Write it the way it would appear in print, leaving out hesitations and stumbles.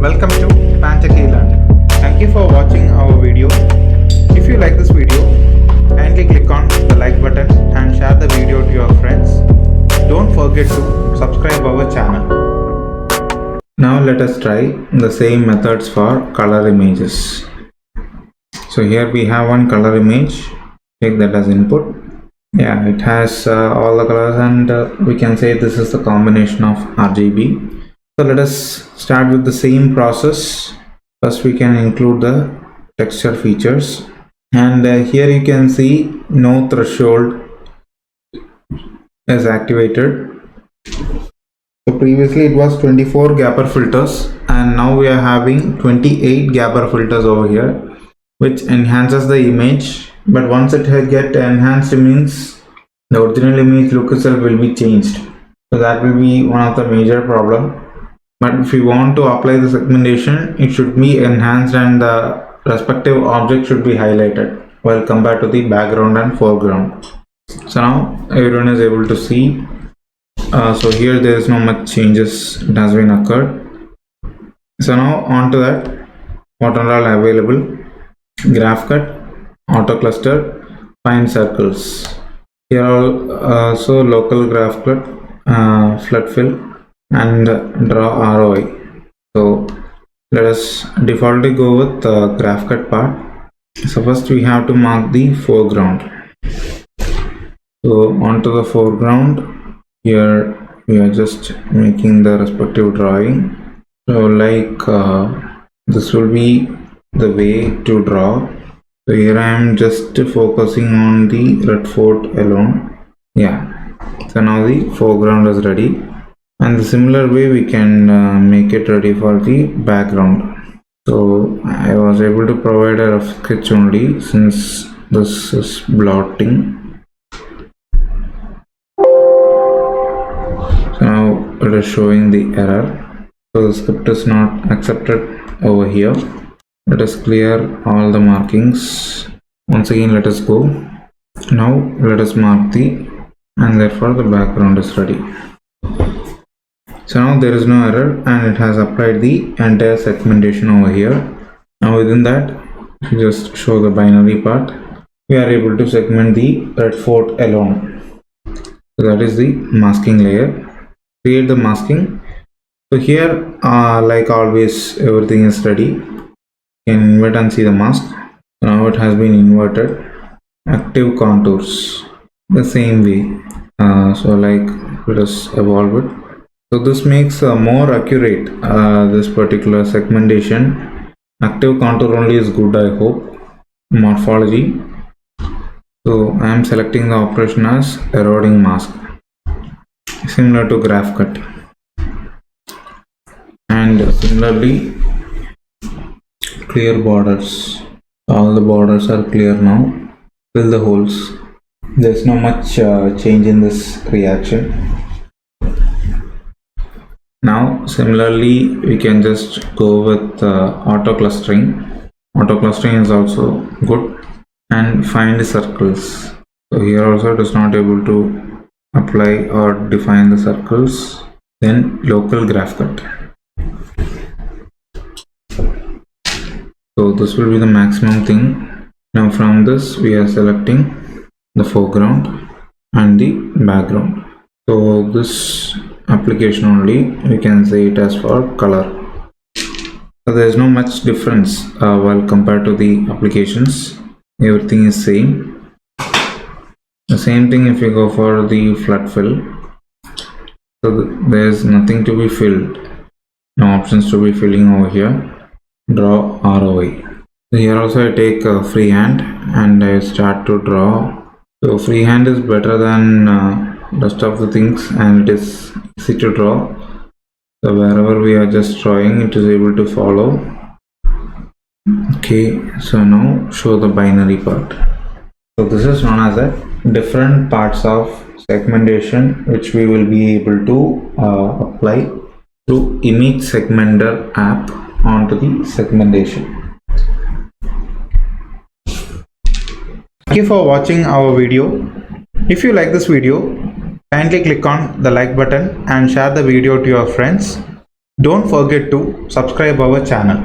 Welcome to Pantechelearning. Thank you for watching our video. If you like this video, kindly click on the like button and share the video to your friends. Don't forget to subscribe our channel. Now let us try the same methods for color images. So here we have one color image. Take that as input. Yeah, it has all the colors, and we can say this is the combination of RGB. So let us start with the same process. First we can include the texture features, and here you can see no threshold is activated. So previously it was 24 gapper filters, and now we are having 28 gapper filters over here, which enhances the image. But once it get enhanced, it means the original image look itself will be changed. So that will be one of the major problem. But if you want to apply the segmentation, it should be enhanced and the respective object should be highlighted while compared to the background and foreground. So now everyone is able to see. So here there is no much changes it has been occurred. So now on to that, what are all available: graph cut, auto cluster, find circles. Here are also local graph cut, flood fill, and draw ROI. So let us defaultly go with the graph cut part. So first we have to mark the foreground. So onto the foreground, here we are just making the respective drawing. So like this will be the way to draw. So here I am just focusing on the red fort alone. Yeah, so now the foreground is ready, and the similar way we can make it ready for the background. So I was able to provide a rough sketch only, since this is blotting. So now it is showing the error. So the script is not accepted over here. Let us clear all the markings. Once again, let us go. Now let us mark the, and therefore the background is ready. So now there is no error, and it has applied the entire segmentation over here. Now within that, if you just show the binary part, we are able to segment the red fort alone. So that is the masking layer. Create the masking. So here, like always, everything is ready. You can invert and see the mask. So now it has been inverted. Active contours, the same way. So like, let us evolve it. So this makes more accurate this particular segmentation. Active contour only is good, I hope. Morphology. So I am selecting the operation as eroding mask, similar to graph cut. And similarly, clear borders. All the borders are clear now. Fill the holes. There is no much change in this reaction. Now similarly, we can just go with auto clustering. Auto clustering is also good. And find circles. So here also it is not able to apply or define the circles. Then local graph cut. So this will be the maximum thing. Now from this we are selecting the foreground and the background. So this application only we can say it as for color. So there is no much difference while compared to the applications. Everything is same. The same thing if you go for the flood fill. So there is nothing to be filled. No options to be filling over here. Draw ROI. So here also I take a freehand and I start to draw. So freehand is better than rest of the things, and it is easy to draw. So wherever we are just drawing, it is able to follow. Okay, so now show the binary part. So this is known as a different parts of segmentation, which we will be able to apply through image segmenter app onto the segmentation. Thank you for watching our video. If you like this video, kindly click on the like button and share the video to your friends. Don't forget to subscribe our channel.